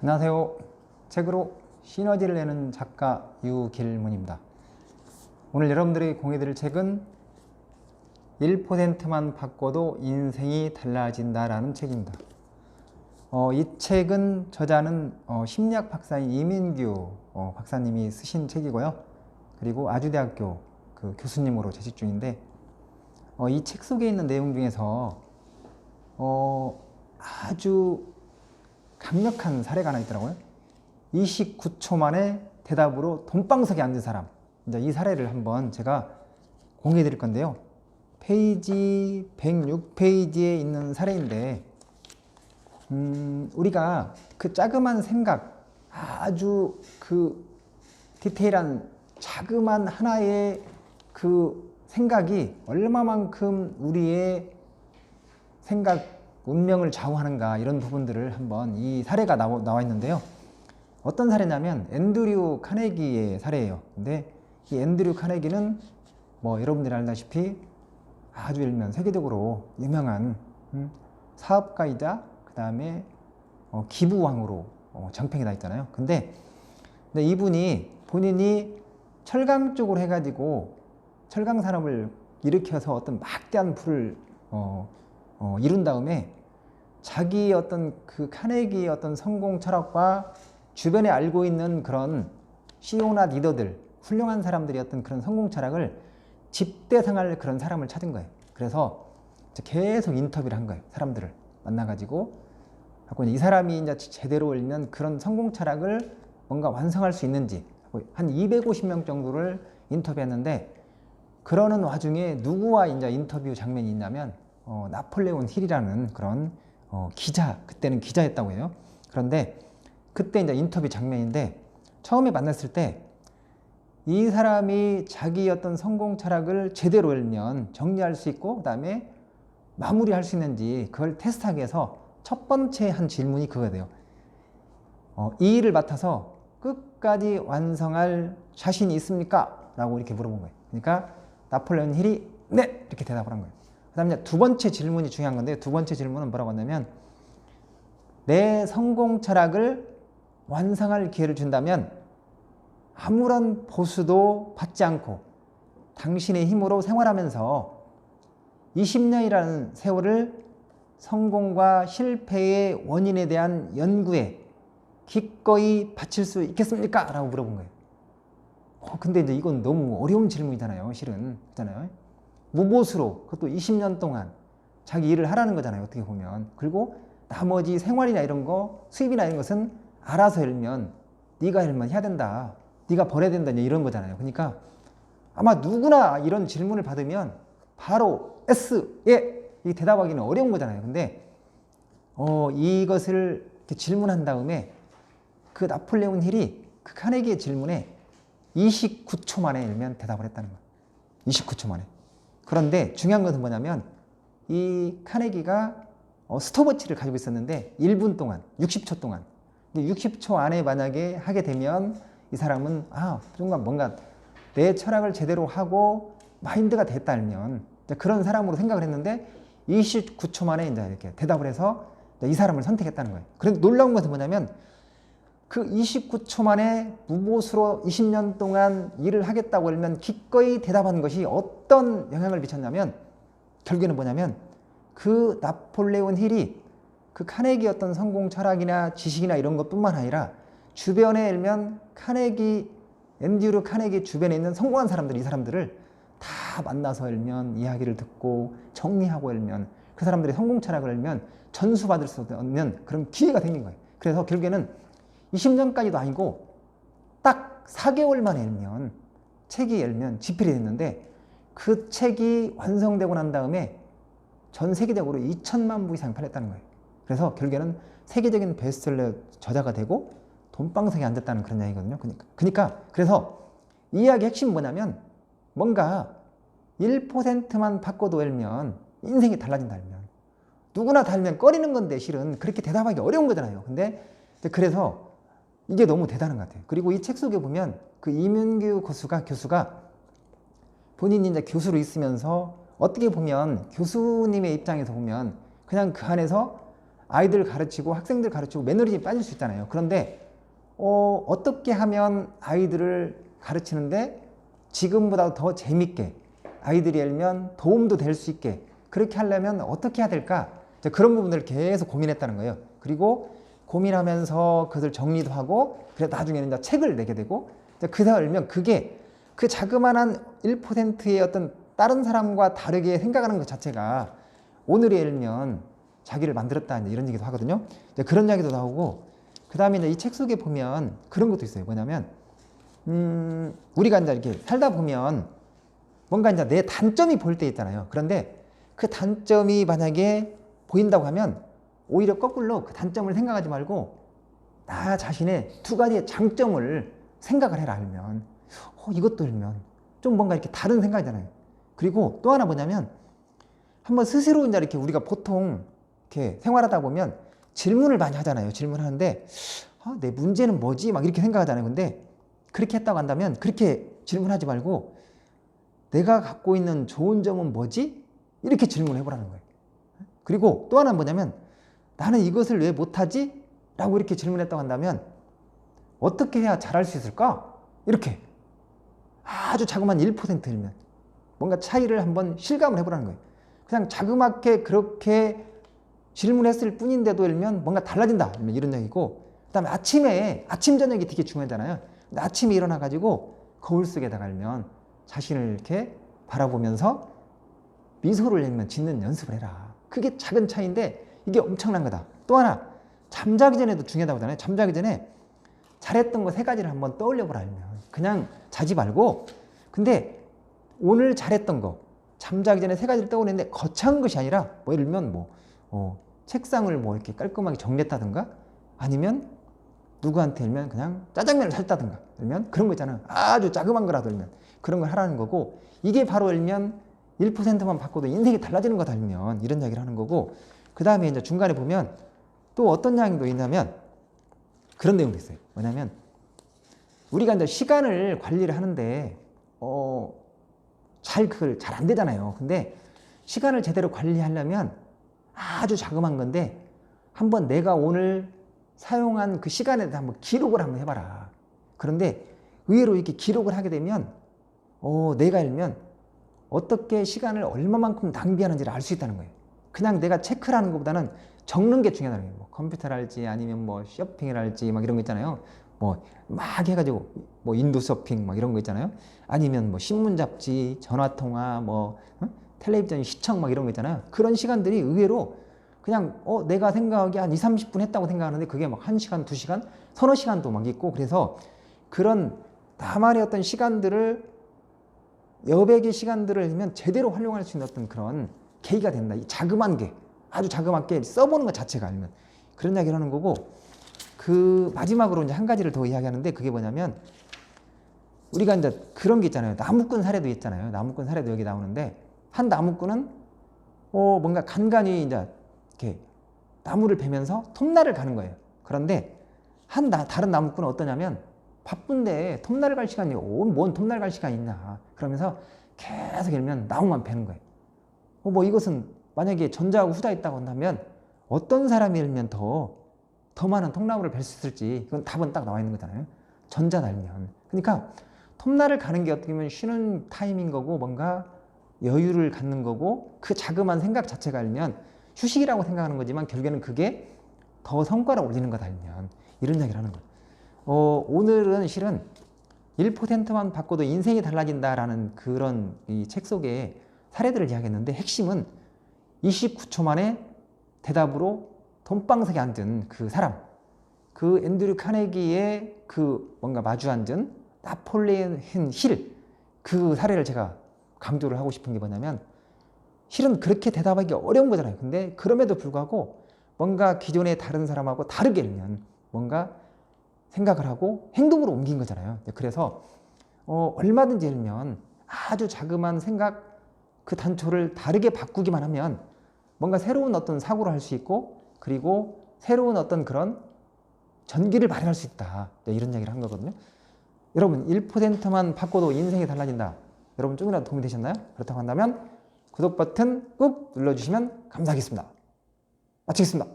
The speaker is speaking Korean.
안녕하세요. 책으로 시너지를 내는 작가 유길문입니다. 오늘 여러분들이 공유드릴 책은 1%만 바꿔도 인생이 달라진다라는 책입니다. 이 책은 저자는 심리학 박사인 이민규 박사님이 쓰신 책이고요. 그리고 아주대학교 그 교수님으로 재직 중인데 이 책 속에 있는 내용 중에서 아주 강력한 사례가 하나 있더라고요. 29초 만에 대답으로 돈방석에 앉은 사람. 이제 이 사례를 한번 제가 공유해 드릴 건데요. 페이지 106페이지에 있는 사례인데, 우리가 그 자그만 생각, 아주 그 디테일한 자그만 하나의 그 생각이 얼마만큼 우리의 생각, 운명을 좌우하는가, 이런 부분들을 한번 이 사례가 나와 있는데요. 어떤 사례냐면 앤드류 카네기의 사례예요. 근데 이 앤드류 카네기는 여러분들이 알다시피 아주 일면 세계적으로 유명한 사업가이자 그 다음에 기부왕으로 정평이 나 있잖아요. 근데 이분이 본인이 철강 쪽으로 해가지고 철강 산업을 일으켜서 어떤 막대한 부를 이룬 다음에 자기의 어떤 그 카네기의 어떤 성공 철학과 주변에 알고 있는 그런 CEO나 리더들, 훌륭한 사람들이 어떤 그런 성공 철학을 집대성할 그런 사람을 찾은 거예요. 그래서 계속 인터뷰를 한 거예요. 사람들을 만나가지고 이 사람이 이제 제대로 읽는 그런 성공 철학을 뭔가 완성할 수 있는지 한 250명 정도를 인터뷰했는데, 그러는 와중에 누구와 이제 인터뷰 장면이 있냐면 나폴레온 힐이라는 그런 기자, 그때는 기자였다고 해요. 그런데 그때 이제 인터뷰 장면인데, 처음에 만났을 때 이 사람이 자기 어떤 성공 철학을 제대로 읽면 정리할 수 있고 그 다음에 마무리할 수 있는지 그걸 테스트하기 위해서 첫 번째 한 질문이 그거예요. 이 일을 맡아서 끝까지 완성할 자신이 있습니까? 라고 이렇게 물어본 거예요. 그러니까 나폴레온 힐이 네! 이렇게 대답을 한 거예요. 그 다음에 두 번째 질문이 중요한 건데, 두 번째 질문은 뭐라고 하냐면, 내 성공 철학을 완성할 기회를 준다면 아무런 보수도 받지 않고 당신의 힘으로 생활하면서 20년이라는 세월을 성공과 실패의 원인에 대한 연구에 기꺼이 바칠 수 있겠습니까? 라고 물어본 거예요. 근데 이제 이건 너무 어려운 질문이잖아요. 실은. 그렇잖아요. 무보수로, 그것도 20년 동안 자기 일을 하라는 거잖아요. 어떻게 보면. 그리고 나머지 생활이나 이런 거, 수입이나 이런 것은 알아서 일면, 네가 일면 해야 된다, 네가 벌어야 된다, 이런 거잖아요. 그러니까 아마 누구나 이런 질문을 받으면 바로 S, 예! 이 대답하기는 어려운 거잖아요. 근데 이것을 이렇게 질문한 다음에 그 나폴레온 힐이 그 카네기의 질문에 29초 만에 일면 대답을 했다는 거예요. 29초 만에. 그런데 중요한 것은 뭐냐면, 이 카네기가 스톱워치를 가지고 있었는데 1분 동안, 60초 동안, 60초 안에 만약에 하게 되면 이 사람은 순간 뭔가 내 철학을 제대로 하고 마인드가 됐다면 그런 사람으로 생각을 했는데, 29초 만에 이제 이렇게 대답을 해서 이 사람을 선택했다는 거예요. 그런데 놀라운 것은 뭐냐면, 그 29초 만에 무보수로 20년 동안 일을 하겠다고 하면 기꺼이 대답하는 것이 어떤 영향을 미쳤냐면, 결국에는 뭐냐면 그 나폴레온 힐이 그 카네기 어떤 성공 철학이나 지식이나 이런 것뿐만 아니라 주변에 일면 카네기, 앤드류 카네기 주변에 있는 성공한 사람들, 이 사람들을 다 만나서 일면 이야기를 듣고 정리하고 일면 그 사람들의 성공 철학을 일면 전수받을 수 없는 그런 기회가 생긴 거예요. 그래서 결국에는 20년까지도 아니고 딱 4개월 만에 일면 책이 일면 집필이 됐는데, 그 책이 완성되고 난 다음에 전 세계적으로 2천만 부 이상 팔렸다는 거예요. 그래서 결국에는 세계적인 베스트셀러 저자가 되고 돈방석에 앉았다는 그런 이야기거든요. 그래서 이 이야기의 핵심은 뭐냐면, 뭔가 1%만 바꿔도 일면 인생이 달라진다 일면 누구나 달면 꺼리는 건데, 실은 그렇게 대답하기 어려운 거잖아요. 근데 그래서 이게 너무 대단한 것 같아요. 그리고 이 책 속에 보면 그 이민규 교수가 본인이 이제 교수로 있으면서 어떻게 보면 교수님의 입장에서 보면 그냥 그 안에서 아이들 가르치고 학생들 가르치고 매너리즘이 빠질 수 있잖아요. 그런데 어떻게 하면 아이들을 가르치는데 지금보다 더 재밌게 아이들이 알면 도움도 될 수 있게 그렇게 하려면 어떻게 해야 될까? 그런 부분들을 계속 고민했다는 거예요. 그리고 고민하면서 그것을 정리도 하고 그래서 나중에는 이제 책을 내게 되고 그다 알면 그게 그 자그마한 1%의 어떤 다른 사람과 다르게 생각하는 것 자체가 오늘의 일면 자기를 만들었다 이런 얘기도 하거든요. 그런 이야기도 나오고 그 다음에 이 책 속에 보면 그런 것도 있어요. 뭐냐면 우리가 이제 이렇게 살다 보면 뭔가 이제 내 단점이 보일 때 있잖아요. 그런데 그 단점이 만약에 보인다고 하면 오히려 거꾸로 그 단점을 생각하지 말고 나 자신의 두 가지의 장점을 생각을 해라 알면 이것도 알면 좀 뭔가 이렇게 다른 생각이잖아요. 그리고 또 하나 뭐냐면 한번 스스로 이제 이렇게 우리가 보통 이렇게 생활하다 보면 질문을 많이 하잖아요. 질문하는데 내 문제는 뭐지? 막 이렇게 생각하잖아요. 근데 그렇게 했다고 한다면 그렇게 질문하지 말고 내가 갖고 있는 좋은 점은 뭐지? 이렇게 질문해 보라는 거예요. 그리고 또 하나는 뭐냐면 나는 이것을 왜 못하지? 라고 이렇게 질문했다고 한다면 어떻게 해야 잘할 수 있을까? 이렇게 아주 자그마한 1%면 뭔가 차이를 한번 실감을 해보라는 거예요. 그냥 자그맣게 그렇게 질문했을 뿐인데도 일면 뭔가 달라진다 이런 얘기고, 그 다음에 아침 저녁이 되게 중요하잖아요. 근데 아침에 일어나가지고 거울 속에다가 알면 자신을 이렇게 바라보면서 미소를 내면 짓는 연습을 해라. 그게 작은 차이인데 이게 엄청난 거다. 또 하나 잠자기 전에도 중요하다고 하잖아요. 잠자기 전에 잘했던 거 3가지를 한번 떠올려 보라 알면 그냥 자지 말고, 근데 오늘 잘했던 거 잠자기 전에 3가지를 떠올리는데 거창한 것이 아니라 뭐 예를 들면 책상을 이렇게 깔끔하게 정리했다든가 아니면 누구한테 일면 그냥 짜장면을 샀다든가 일면 그런 거 있잖아요. 아주 자그만 거라도 일면 그런 걸 하라는 거고, 이게 바로 일면 1%만 바꿔도 인생이 달라지는 거다 일면 이런 이야기를 하는 거고, 그 다음에 이제 중간에 보면 또 어떤 이야기도 있냐면 그런 내용도 있어요. 뭐냐면 우리가 이제 시간을 관리를 하는데 그걸 잘 안 되잖아요. 근데 시간을 제대로 관리하려면 아주 자그마한 건데 한번 내가 오늘 사용한 그 시간에 대해서 한번 기록을 한번 해봐라. 그런데 의외로 이렇게 기록을 하게 되면 내가 알면 어떻게 시간을 얼마만큼 낭비하는지를 알 수 있다는 거예요. 그냥 내가 체크를 하는 것보다는 적는 게 중요하다는 거예요. 컴퓨터랄지 아니면 쇼핑이랄지 막 이런 거 있잖아요. 막 해가지고 인도 쇼핑 막 이런 거 있잖아요. 아니면 신문 잡지, 전화 통화, 텔레비전 시청 막 이런 거 있잖아요. 그런 시간들이 의외로 그냥 내가 생각하기에 한 20-30분 했다고 생각하는데 그게 막 1시간, 2시간, 서너 시간도 막 있고, 그래서 그런 나만의 어떤 시간들을 여백의 시간들을 하면 제대로 활용할 수 있는 어떤 그런 계기가 된다. 이 자그마한 게 아주 자그맣게 써보는 것 자체가 알면 그런 이야기를 하는 거고, 그 마지막으로 이제 한 가지를 더 이야기하는데 그게 뭐냐면 우리가 이제 그런 게 있잖아요. 나무꾼 사례도 있잖아요. 나무꾼 사례도 여기 나오는데 한 나무꾼은 뭔가 간간히 이제 이렇게 나무를 베면서 톱날을 가는 거예요. 그런데 다른 나무꾼은 어떠냐면 바쁜데 톱날 갈 시간이 뭔 톱날 갈 시간이 있나 그러면서 계속 일면 나무만 베는 거예요. 이것은 만약에 전자하고 후자 있다고 한다면 어떤 사람이 일면 더 많은 통나무를 벨 수 있을지 그건 답은 딱 나와 있는 거잖아요. 전자 날면. 그러니까 톱날을 가는 게 어떻게 보면 쉬는 타임인 거고 뭔가 여유를 갖는 거고, 그 자그마한 생각 자체가 알면 휴식이라고 생각하는 거지만 결국에는 그게 더 성과를 올리는 거다 알면 이런 이야기를 하는 거예요. 오늘은 실은 1%만 바꿔도 인생이 달라진다라는 그런 이 책 속에 사례들을 이야기했는데 핵심은 29초 만에 대답으로 돈방석에 앉은 그 사람, 그 앤드류 카네기의 그 뭔가 마주 앉은 나폴레온 힐, 그 사례를 제가 강조를 하고 싶은 게 뭐냐면 실은 그렇게 대답하기 어려운 거잖아요. 근데 그럼에도 불구하고 뭔가 기존의 다른 사람하고 다르게 일면 뭔가 생각을 하고 행동으로 옮긴 거잖아요. 그래서 얼마든지 일면 아주 자그마한 생각 그 단초를 다르게 바꾸기만 하면 뭔가 새로운 어떤 사고를 할 수 있고, 그리고 새로운 어떤 그런 전기를 마련할 수 있다. 이런 이야기를 한 거거든요. 여러분 1%만 바꿔도 인생이 달라진다. 여러분 조금이라도 도움이 되셨나요? 그렇다고 한다면 구독 버튼 꾹 눌러주시면 감사하겠습니다. 마치겠습니다.